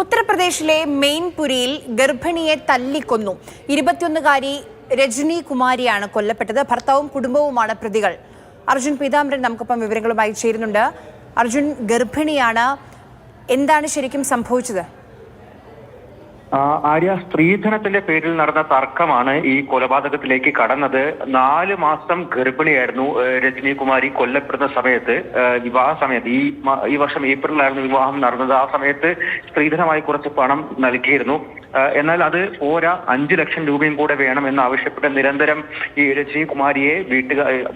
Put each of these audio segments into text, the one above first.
ഉത്തർപ്രദേശിലെ മെയിൻപുരിയിൽ ഗർഭിണിയെ തല്ലിക്കൊന്നു. 21-കാരി രജനി കുമാരിയാണ് കൊല്ലപ്പെട്ടത്. ഭർത്താവും കുടുംബവുമാണ് പ്രതികൾ. അർജുൻ പീതാംബരൻ നമുക്കൊപ്പം വിവരങ്ങളുമായി ചേരുന്നുണ്ട്. അർജുൻ, ഗർഭിണിയാണ്, എന്താണ് ശരിക്കും സംഭവിച്ചത്? ആര്യ, സ്ത്രീധനത്തിന്റെ പേരിൽ നടന്ന തർക്കമാണ് ഈ കൊലപാതകത്തിലേക്ക് കടന്നത്. 4 മാസം ഗർഭിണിയായിരുന്നു രജനി കുമാരി കൊല്ലപ്പെടുന്ന സമയത്ത്. വിവാഹ സമയത്ത് ഈ വർഷം ഏപ്രിലായിരുന്നു വിവാഹം നടന്നത്. ആ സമയത്ത് സ്ത്രീധനമായി കുറച്ച് പണം നൽകിയിരുന്നു. എന്നാൽ അത് പോരാ, 5 ലക്ഷം രൂപയും കൂടെ വേണമെന്ന് ആവശ്യപ്പെട്ട് നിരന്തരം ഈ രജനി കുമാരിയെ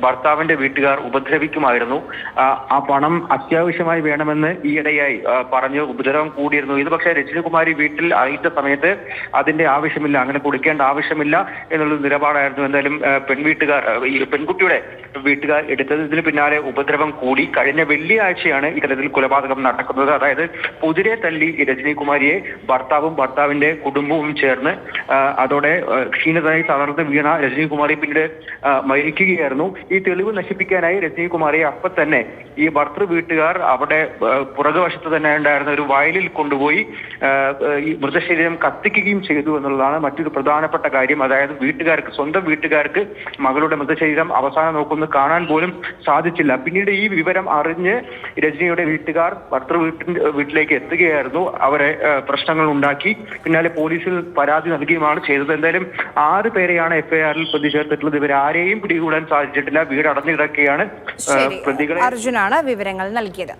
ഭർത്താവിന്റെ വീട്ടുകാർ ഉപദ്രവിക്കുമായിരുന്നു. ആ പണം അത്യാവശ്യമായി വേണമെന്ന് ഈയിടെയായി പറഞ്ഞ് ഉപദ്രവം കൂടിയിരുന്നു. ഇത് പക്ഷേ രജനി കുമാരി വീട്ടിൽ അറിയിച്ച സമയത്ത് അതിന്റെ ആവശ്യമില്ല, അങ്ങനെ കൊടുക്കേണ്ട ആവശ്യമില്ല എന്നുള്ള നിലപാടായിരുന്നു. എന്തായാലും ഈ പെൺകുട്ടിയുടെ വീട്ടുകാർ എടുത്തത്. ഇതിന് പിന്നാലെ ഉപദ്രവം കൂടി. കഴിഞ്ഞ വെള്ളിയാഴ്ചയാണ് ഇത്തരത്തിൽ കൊലപാതകം നടക്കുന്നത്. അതായത് കുതിരെ തല്ലി രജനി കുമാരിയെ ഭർത്താവിന്റെ കുടുംബവും ചേർന്ന് അതോടെ ക്ഷീണിതനായി തളർന്ന് വീണ രജനി കുമാരി പിന്നീട് മരിക്കുകയായിരുന്നു. ഈ തെളിവ് നശിപ്പിക്കാനായി രജനി കുമാരിയെ അപ്പം തന്നെ ഈ ഭർത്തൃ വീട്ടുകാർ അവിടെ പുറകുവശത്ത് തന്നെ ഉണ്ടായിരുന്ന ഒരു വയലിൽ കൊണ്ടുപോയി ഈ മൃതശരീരം കത്തിക്കുകയും ചെയ്തു എന്നുള്ളതാണ് മറ്റൊരു പ്രധാനപ്പെട്ട കാര്യം. അതായത് സ്വന്തം വീട്ടുകാർക്ക് മകളുടെ മൃതശരീരം അവസാനം നോക്കുന്നത് കാണാൻ പോലും സാധിച്ചില്ല. പിന്നീട് ഈ വിവരം അറിഞ്ഞ് രജനിയുടെ വീട്ടുകാർ വീട്ടിലേക്ക് എത്തുകയായിരുന്നു. അവരെ പ്രശ്നങ്ങൾ ഉണ്ടാക്കി. പിന്നാലെ പോലീസിൽ പരാതി നൽകുകയുമാണ് ചെയ്തത്. എന്തായാലും 6 പേരെയാണ് എഫ്ഐആറിൽ പ്രതി ചേർത്തിട്ടുള്ളത്. ഇവരാരെയും പിടികൂടാൻ സാധിച്ചിട്ടില്ല. വീട് അടഞ്ഞു കിടക്കുകയാണ്. അർജുനാണ് വിവരങ്ങൾ നൽകിയത്.